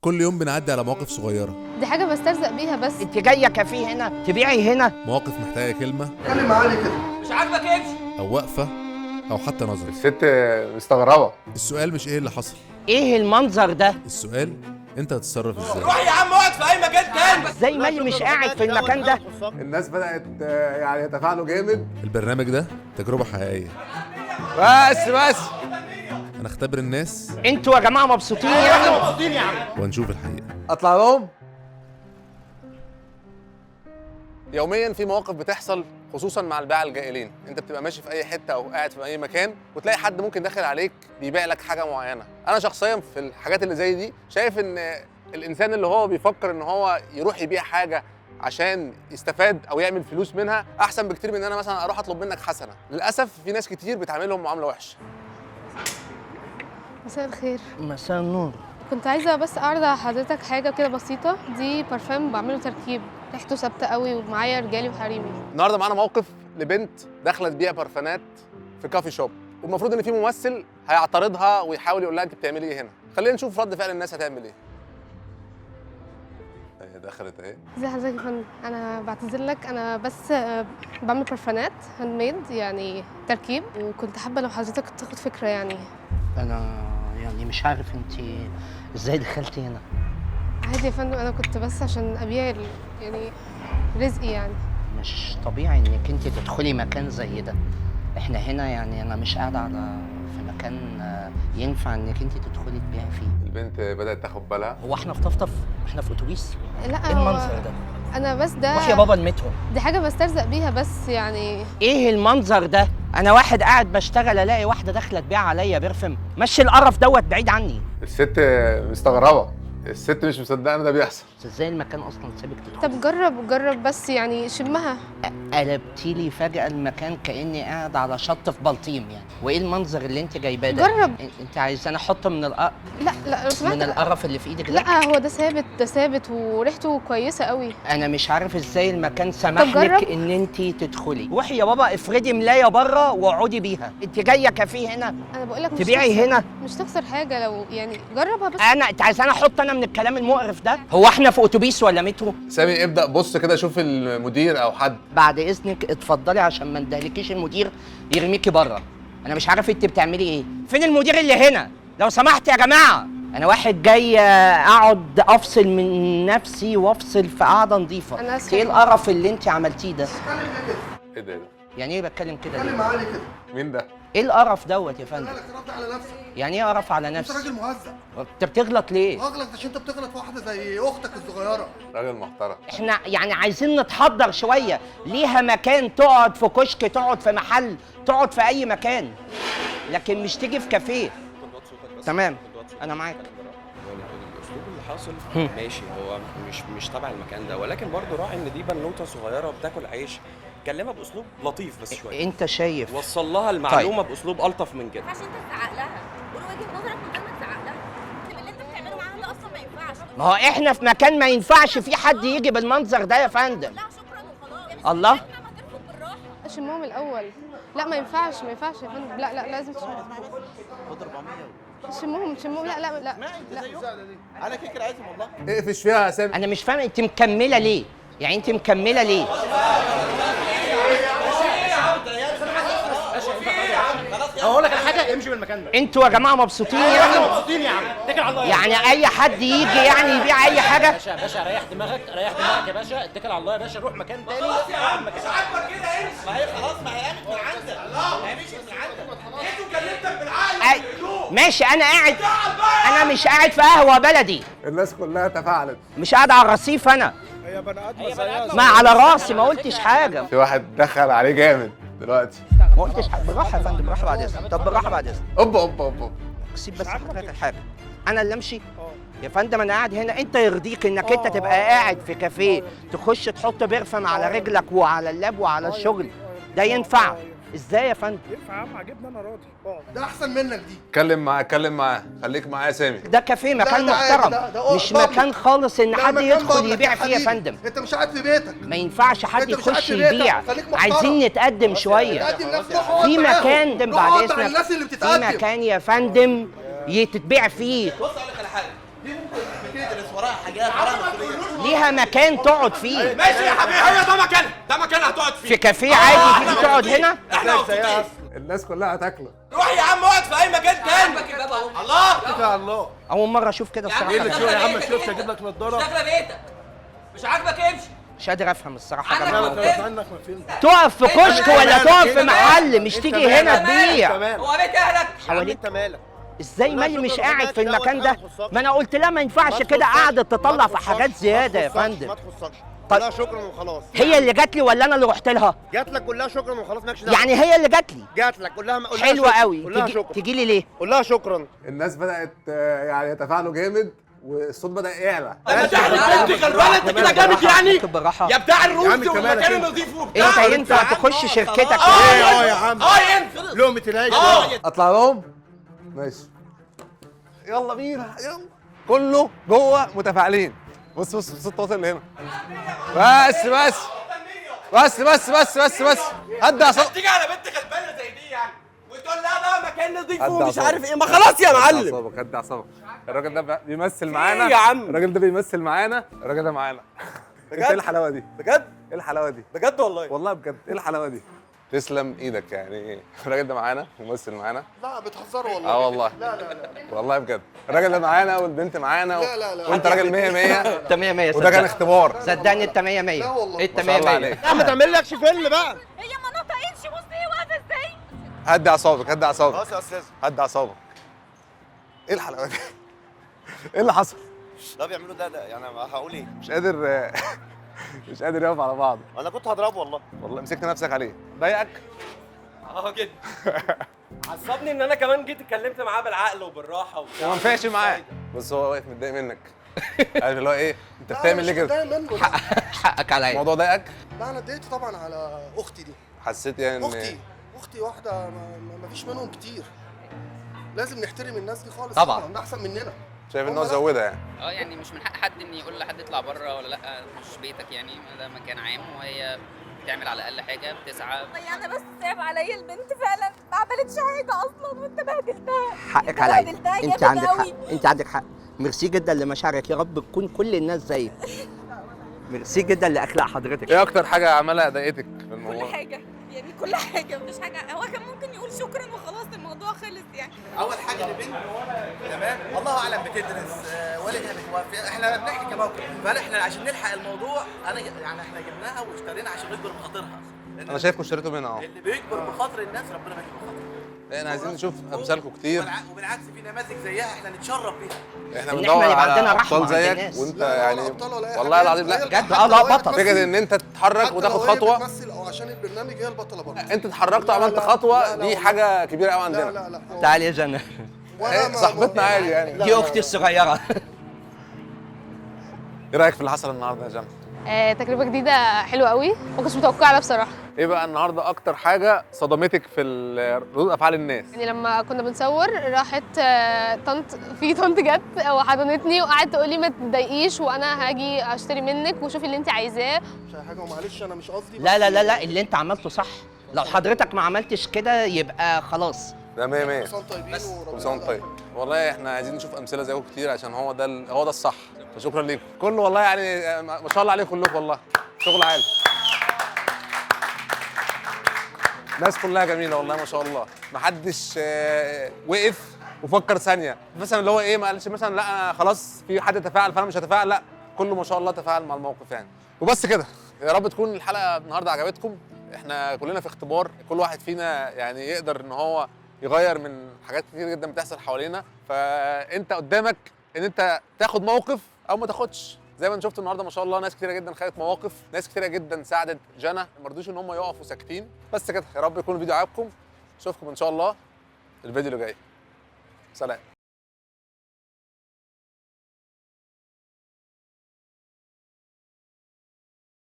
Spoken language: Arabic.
كل يوم بنعدي على مواقف صغيرة، دي حاجة بسترزق بيها بس. انت جايه كافيه هنا تبيعي هنا؟ مواقف محتاجة كلمة اتكلم معالي كده. مش عاجبك امشي. أو وقفة أو حتى نظرة. الست مستغربة. السؤال مش إيه اللي حصل، ايه المنظر ده؟ السؤال أنت هتتصرف إزاي. روح يا عم اقعد في اي مكان تاني. زي ما اللي مش قاعد في المكان ده. الناس بدأت يعني يتفاعلوا جامد. البرنامج ده تجربة حقيقية، بس هنختبر الناس انتوا يا جماعه مبسوطين يعني؟ ونشوف الحقيقة. اطلع لهم. يوميا في مواقف بتحصل خصوصا مع الباعة الجائلين، انت بتبقى ماشي في اي حته او قاعد في اي مكان وتلاقي حد ممكن داخل عليك بيبيع لك حاجه معينه. انا شخصيا في الحاجات اللي زي دي شايف ان الانسان اللي هو بيفكر ان هو يروح يبيع حاجه عشان يستفاد او يعمل فلوس منها احسن بكتير من ان انا مثلا اروح اطلب منك حسنه. للاسف في ناس كتير بتعاملهم معامله وحشه. مساء الخير، مساء النور. كنت عايزة بس أعرض على حضرتك حاجة كده بسيطة. دي بارفان بعمله تركيب، ريحته ثابتة قوي ومعايا رجالي وحريمي. النهارده معانا موقف لبنت داخله تبيع بارفانات في كافي شوب، والمفروض ان في ممثل هيعترضها ويحاول يقول لها انت بتعملي ايه هنا. خلينا نشوف رد فعل الناس هتعمل ايه. هي دخلت اهي. ازي حضرتك يا فندم؟ أنا بعتذر لك، أنا بس بعمل بارفانات هاند ميد يعني تركيب، وكنت حابة لو حضرتك تاخد فكرة يعني. انا يعني مش عارف انت ازاي دخلتي هنا. عادي يا فندم، أنا كنت بس عشان أبيع يعني رزقي يعني. مش طبيعي انك انت تدخلي مكان زي ده. احنا هنا يعني انا مش قاعده في مكان ينفع انك انت تدخلي تبيعي فيه. البنت بدات تاخد بالها. هو احنا في طفطف؟ احنا في اتوبيس؟ لا ايه المنظر ده؟ أنا بس ده روح يا بابا المترو. دي حاجة بسترزق بيها بس يعني. ايه المنظر ده؟ انا واحد قاعد بشتغل الاقي واحده داخله تبيع عليا برفم. مشي القرف دوت بعيد عني. الست مستغربه، الست مش مصدقه ان ده بيحصل. بس ازاي المكان اصلا سابك تدخل؟ طب جرب بس يعني شمها. قلبتي لي فجأة المكان كأني قاعد على شط في بلطيم يعني. وايه المنظر اللي انت جايباه ده؟ جرب. انت عايزاني احط لا لو سمحت. من القرف اللي في ايدك ده؟ لا هو ده ثابت، ده ثابت وريحته كويسه قوي. انا مش عارف ازاي المكان سمح طب جرب. لك ان انت تدخلي. روحي يا بابا افردي ملايه بره واقعدي بيها. انت جايه كافيه هنا انا بقول لك تبيعي هنا؟ مش تخسر حاجه لو يعني جربها بس. انت عايزاني احط انا من الكلام المقرف ده؟ هو احنا في اتوبيس ولا مترو؟ سامي ابدا بص كده شوف المدير او حد. بعد اذنك اتفضلي عشان ما ندهلكيش المدير يرميكي بره. انا مش عارف انت بتعملي ايه. فين المدير اللي هنا لو سمحت يا جماعه؟ انا واحد جاي اقعد افصل من نفسي وافصل في قعده نظيفه. أنا آسفة. ايه القرف اللي انت عملتيه ده؟ ايه ده؟ يعني ايه بتكلم كده اتكلم ليه؟ معالي كده. مين ده؟ ايه القرف دوت يا فندم؟ مالك رد على نفسك. يعني ايه قرف على انت نفسي؟ راجل مهزأ. انت بتغلط ليه؟ اغلط عشان انت بتغلط في واحده زي اختك الصغيره. راجل محترم. احنا يعني عايزين نتحضر شويه. ليها مكان تقعد في كشك، تقعد في محل، تقعد في اي مكان، لكن مش تيجي في كافيه. تمام انا معاك. الاسلوب اللي حاصل ماشي، هو مش تبع المكان ده، ولكن برضه راعي ان دي بنوته صغيره بتاكل عيش. كلمها باسلوب لطيف بس شويه. انت شايف وصل لها المعلومه باسلوب الطف من كده. عشان تزعق لها، قول وجهه نظرك من غير ما تزعق لها. اللي انت بتعمله معاها ده اصلا ما ينفعش. ما هو احنا في مكان ما ينفعش في حد يجي بالمنظر ده يا فندم. لا شكرا وخلاص. الله. ما ترفض بالراحه. شمهم الاول. لا ما ينفعش يا فندم. لا لازم تشمهم. شمهم. لا انا كده عايزهم والله. اقفش فيها يا سامي. انا مش فاهم انت مكمله ليه؟ يعني انت مكمله ليه؟ اقول لك على حاجه، امشي من المكان ده. انتوا يا جماعه مبسوطين يعني؟ مبسوطين يا عم، اتكل على الله يعني اي حد يجي يعني يبيع اي حاجه؟ باشا ريح دماغك يا باشا، اتكل على الله يا باشا، روح مكان تاني. مش عاجبك كده امشي. ما هي خلاص، ما هي قامت من عندك. ما هي مشيت من عندك. انتوا كلمتك بالعقل. ماشي انا قاعد. انا مش قاعد في قهوه بلدي، الناس كلها تفاعلت. مش قاعد على الرصيف. انا هي بني ادم ما على راسي، ما قلتش حاجه. في واحد دخل عليه جامد دلوقتي. ما قلتش حاجه. بالراحه يا فندم، بالراحه بعد اذنك. طب بالراحه بعد اذنك. اوبا. سيب بس حضرتك الحاجه. انا اللي امشي يا فندم؟ انا قاعد هنا. انت يرضيك انك انت تبقى قاعد في كافيه تخش تحط برفم على رجلك وعلى اللاب وعلى الشغل؟ ده ينفع ازاي يا فندم؟ ينفع يا عم، عاجبني انا راضي. ده احسن منك دي. اتكلم معاه خليك معاه يا سامي. ده كافيه مكان ده عادي، محترم، ده مش بابليك. مكان خالص ان ده حد مكان يدخل بابليك يبيع يا فيه يا حبيبي. فندم. انت مش قاعد في بيتك. ما ينفعش حد انت مش قاعد يخش في بيتك. يبيع. خليك محترم. عايزين نتقدم شويه. تقدم نفسك. في مكان بعد على اذنك، الناس اللي في بتتقدم. مكان يا فندم تتبيع فيه. بص اقول لك على حاجه، دي ممكن بتدرس وراها حاجات وراها مسؤوليه. ليها مكان تقعد فيه ماشي يا حبيبي، هو ده مكانها، ده مكانها هتقعد فيه. في كافيه عادي تيجي تقعد هنا. احنا مبسوطين. الناس كلها هتاكله. روح يا عم اقعد في اي مكان تاني. الله اتكل على الله. اول مره اشوف كده الصراحه. ايه اللي شو يا عم؟ شفت اجيب لك نضاره؟ داخله بيتك مش عاجبك امشي. مش قادر افهم الصراحه يا عندك جماعه. مكان. عنك ما فهمت. تقف في كشك ولا تقف في محل، مش تيجي هنا تبيع. هو بيت اهلك. حواليك انت مالك؟ ازاي مالي مش قاعد في المكان ده؟ ما انا قلت لها ما ينفعش كده قاعده تطلع في حاجات زياده يا فندم. ما تخصكش. طيب. كلها شكرا وخلاص. هي اللي جات لي ولا انا اللي رحت لها؟ جات لك كلها شكرا وخلاص، مالكش دعوه. يعني هي اللي جات لي. جات لك كلها حلوه قوي. قول لها شكرا. تيجي لي ليه؟ قول لها شكرا. الناس بدات يعني يتفاعلوا جامد والصوت بدا يعلى. طب تعمل انت غلبان، انت كده جامد يعني بالراحه يا بتاع الروس انت والمكان مالك النظيف وبتاع. انت ينفع تخش شركتك؟ ايه يا عم؟ ينفع. لقمه العيش. اطلع لهم. ماشي. يلا بينا يلا. كله جوه متفاعلين. بص بص الصوت واصل لهنا. بس هدي اعصابك. تيجي على بنت غلبانه زي دي يعني وتقول لها بقى مكان نظيف هدي ومش عارف أعصابك. ايه، ما خلاص يا معلم. هدي اعصابك. الراجل ده بيمثل معانا. ايه يا عم؟ الراجل ده بيمثل معانا. الراجل ده معانا. انت ايه الحلاوه دي؟ بجد ايه الحلاوه دي؟ بجد والله. والله بجد ايه الحلاوه دي؟ تسلم ايدك يعني. الراجل ده معانا ممثل معانا. لا بتهزروا والله. والله. لا والله بجد. الراجل ده معانا والبنت معانا لا. وانت راجل 100 100. انت 100 100. وده كان اختبار. صدقني انت 100 100. لا والله. انت ما 100 شاء الله 100. عليك. لا ما تعملكش فيلم بقى. هي ما نطقتش، بص هي واقفه ازاي. هدي اعصابك هدي اعصابك. خلاص يا استاذ. هدي اعصابك. ايه الحلاوه دي؟ ايه اللي حصل؟ ده بيعملوا ده يعني هقول ايه؟ مش قادر مش قادر يقف على بعض. انا كنت هضربه والله. والله مسكت نفسك عليه. ضايقك؟ جدا. عصبني ان انا كمان جيت اتكلمت معاه بالعقل وبالراحه وما نفعش معاه. بس هو واقف متضايق منك. عارف اللي هو ايه؟ انت بتعمل ليه كده؟ حقك عليا. الموضوع ضايقك؟ لا انا اتضايقت طبعا على اختي دي. حسيت يعني ان اختي واحده ما فيش منهم كتير. لازم نحترم الناس دي خالص. طبعاً. ده احسن مننا. شايف ان هو زودها يعني. يعني مش من حق حد ان يقول لحد اطلع بره ولا لا، مش بيتك يعني، ده مكان عام وهي بتعمل على الاقل حاجه، بتسعى. والله انا بس صعب عليا البنت فعلا، ما عملتش حاجه اصلا وانت بهدلتها. حقك عليا. بهدلتها انت جامد عندك حق. قوي. انت عندك حق. ميرسي جدا لمشاعرك، يا رب تكون كل الناس زيك. ميرسي جدا لاخلاق حضرتك. ايه اكتر حاجه عملها ضايقتك في كل الموضوع؟ حاجه يعني، كل حاجه مفيش حاجه. هو كان ممكن يقول شكرا وخلاص الموضوع خلص يعني. اول حاجه لبنت تمام الله اعلم بتدرس والدها متوفي. احنا بنحكي كموقف، فاحنا عشان نلحق الموضوع انا يعني احنا جبناها واشترينا عشان نجبر بخاطرها. انا شايفكم اشتريتوا منها اهو. اللي بيجبر بخاطر الناس ربنا بيجبر بخاطره. احنا عايزين نشوف امثالكم كتير. وبالعكس في نماذج زيها احنا نتشرف بيها. احنا إن بندور إحنا يبقى على عندنا رحمة ابطال عند زيك الناس. وانت لا، يعني ولا أبطال ولا أي والله حاجة. العظيم لا هي بجد. حتى لا لو هي بطل. فكره ان انت تتحرك حتى وتاخد لو هي خطوه. بتمثل او عشان البرنامج هي البطله برضه. انت اتحركت لا، وعملت لا، خطوه لا، لا، دي والله. حاجه كبيره قوي لا عندنا. لا لا. تعالي يا جنى. صاحبتنا عادي يعني. دي اختي الصغيره. ايه رايك في اللي حصل النهارده يا جنى؟ تجربه جديده حلوه قوي، ما كنتش متوقعه ده بصراحه. ايه بقى النهارده اكتر حاجه صدمتك في ردود افعال الناس؟ يعني لما كنا بنصور راحت طنط جت وحضنتني وقعدت تقول لي ما تضايقيش وانا هاجي اشتري منك وشوفي اللي انت عايزاه. مش اي حاجه ومعلش انا مش قصدي. لا لا لا لا، اللي انت عملته صح. لو حضرتك ما عملتش كده يبقى خلاص. ده 100 100. كل سنه طيبين كل سنه وانت طيب. والله احنا عايزين نشوف امثله زيكم كتير عشان هو ده الصح. فشكرا ليكم كله والله يعني ما شاء الله عليكم كلكم والله شغل عالي. الناس كلها جميله والله ما شاء الله. ما حدش وقف وفكر ثانيه مثلا اللي هو ايه، ما قالش مثلا لا أنا خلاص في حد تفاعل فانا مش هتفاعل، لا كله ما شاء الله تفاعل مع الموقف يعني. وبس كده. يا رب تكون الحلقه النهارده عجبتكم. احنا كلنا في اختبار، كل واحد فينا يعني يقدر ان هو يغير من حاجات كتير جدا بتحصل حوالينا. فانت قدامك ان انت تاخد موقف او ما تاخدش. زي ما انت شفت النهارده ما شاء الله ناس كتيره جدا خدت مواقف، ناس كتيره جدا ساعدت جنى، ما رضوش ان هم يقفوا ساكتين. بس كده. يا رب يكون الفيديو عجبكم. اشوفكم ان شاء الله الفيديو اللي جاي. سلام.